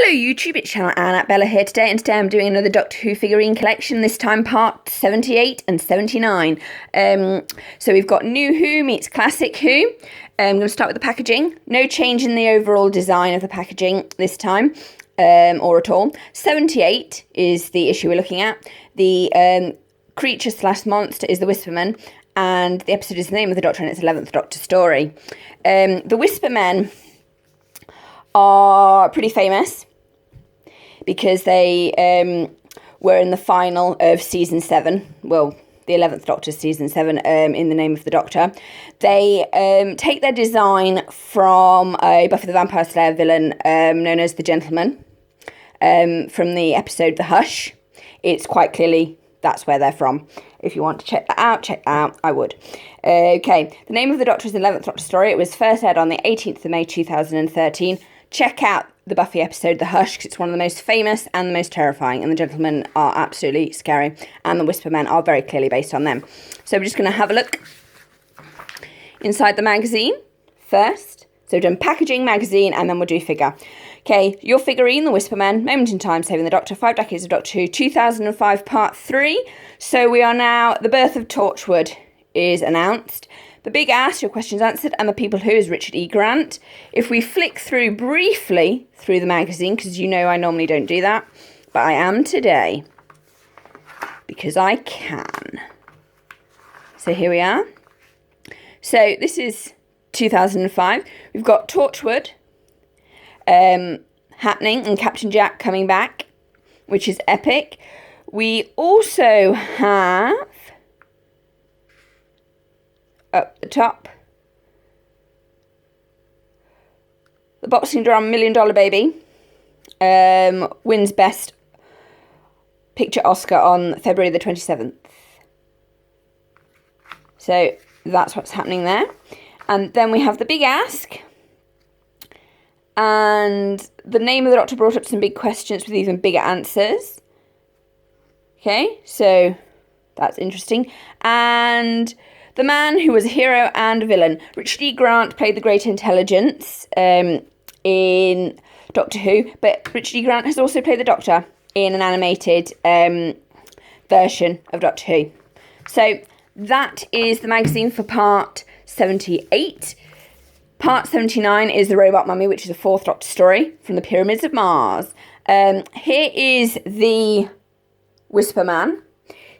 Hello YouTube, it's Channel Anna Bella here today, and today I'm doing another Doctor Who figurine collection, this time part 78 and 79. So we've got New Who meets Classic Who. I'm going to start with the packaging. No change in the overall design of the packaging this time, or at all. 78 is the issue we're looking at. The creature / monster is the Whispermen, and the episode is the name of the Doctor, and it's 11th Doctor story. The Whispermen are pretty famous because they were in the final of season 7, well, the 11th Doctor's season 7, in the name of the Doctor. They take their design from a Buffy the Vampire Slayer villain known as the Gentleman, from the episode The Hush. It's quite clearly that's where they're from. If you want to check that out, I would. Okay, the name of the Doctor is the 11th Doctor story. It was first aired on the 18th of May 2013. Check out the Buffy episode The Hush, because it's one of the most famous and the most terrifying, and the Gentlemen are absolutely scary, and the Whispermen are very clearly based on them. So we're just going to have a look inside the magazine first. So we've done packaging, magazine, and then we'll do figure. Okay, your figurine, the Whispermen, Moment in Time, Saving the Doctor, 5 Decades of Doctor Who, 2005 Part 3. So we are now, the birth of Torchwood is announced. The Big Ass, your questions answered, and the People Who is Richard E. Grant. If we flick through briefly through the magazine, because you know I normally don't do that, but I am today, because I can. So here we are. So this is 2005. We've got Torchwood happening, and Captain Jack coming back, which is epic. We also have, up the top, the Boxing Drum $1 Million Baby wins Best Picture Oscar on February the 27th. So that's what's happening there. And then we have The Big Ask. And the name of the Doctor brought up some big questions with even bigger answers. Okay, so that's interesting. And the man who was a hero and a villain. Richard E. Grant played the Great Intelligence in Doctor Who, but Richard E. Grant has also played the Doctor in an animated version of Doctor Who. So that is the magazine for part 78. Part 79 is The Robot Mummy, which is a 4th Doctor story from the Pyramids of Mars. Here is the Whisperman.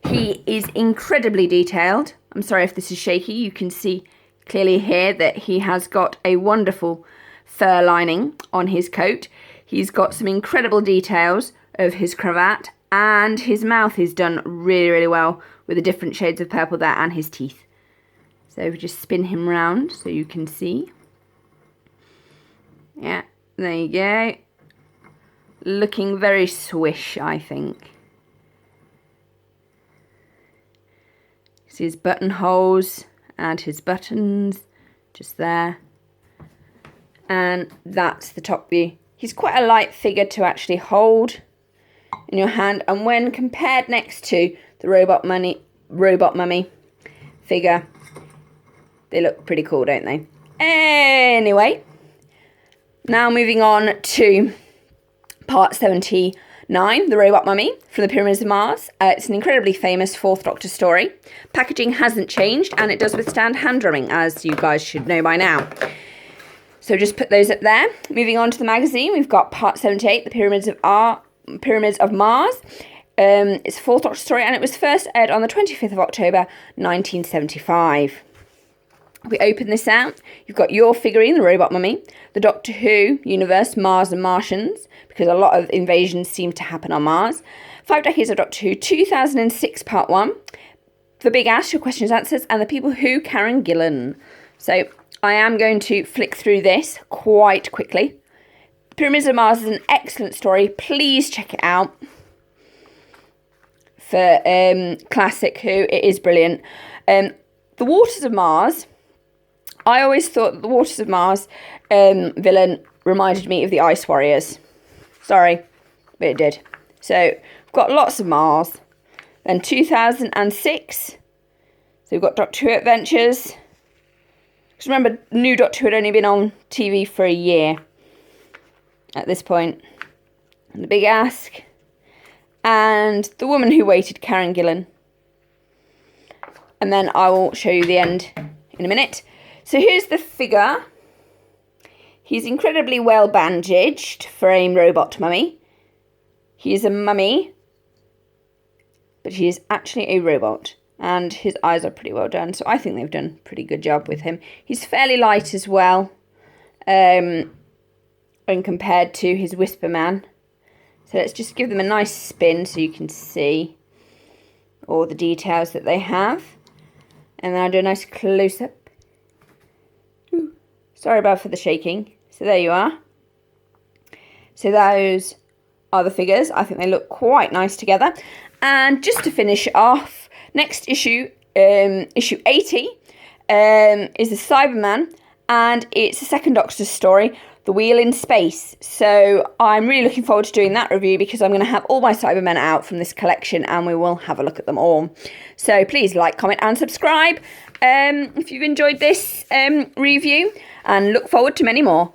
He is incredibly detailed. I'm sorry if this is shaky. You can see clearly here that he has got a wonderful fur lining on his coat. He's got some incredible details of his cravat, and his mouth is done really, really well with the different shades of purple there, and his teeth. So we just spin him round so you can see. Yeah, there you go. Looking very swish, I think. See his buttonholes and his buttons just there. And that's the top view. He's quite a light figure to actually hold in your hand. And when compared next to the Robot Mummy figure, they look pretty cool, don't they? Anyway, now moving on to part 79, The Robot Mummy from the Pyramids of Mars. It's an incredibly famous 4th Doctor story. Packaging hasn't changed, and it does withstand hand drumming, as you guys should know by now. So just put those up there. Moving on to the magazine, we've got part 78, The Pyramids of Mars. It's a 4th Doctor story, and it was first aired on the 25th of October 1975. If we open this out, you've got your figurine, the Robot Mummy, the Doctor Who universe, Mars and Martians, because a lot of invasions seem to happen on Mars. 5 Decades of Doctor Who, 2006 Part 1. The Big Ass, your questions answers, and the People Who, Karen Gillan. So I am going to flick through this quite quickly. Pyramids of Mars is an excellent story. Please check it out. For Classic Who, it is brilliant. The Waters of Mars, I always thought that the Waters of Mars villain reminded me of the Ice Warriors. Sorry, but it did. So we've got lots of Mars. Then 2006. So we've got Doctor Who Adventures. Because remember, new Doctor Who had only been on TV for a year at this point. The Big Ask, and The Woman Who Waited, Karen Gillan. And then I will show you the end in a minute. So here's the figure. He's incredibly well bandaged for a robot mummy. He is a mummy, but he is actually a robot. And his eyes are pretty well done. So I think they've done a pretty good job with him. He's fairly light as well, when compared to his Whisper Man. So let's just give them a nice spin so you can see all the details that they have. And then I'll do a nice close-up. Sorry about for the shaking. So there you are. So those are the figures. I think they look quite nice together. And just to finish off, next issue, issue 80, is the Cyberman. And it's a second Doctor's story, The Wheel in Space. So I'm really looking forward to doing that review because I'm going to have all my Cybermen out from this collection and we will have a look at them all. So please like, comment and subscribe if you've enjoyed this review, and look forward to many more.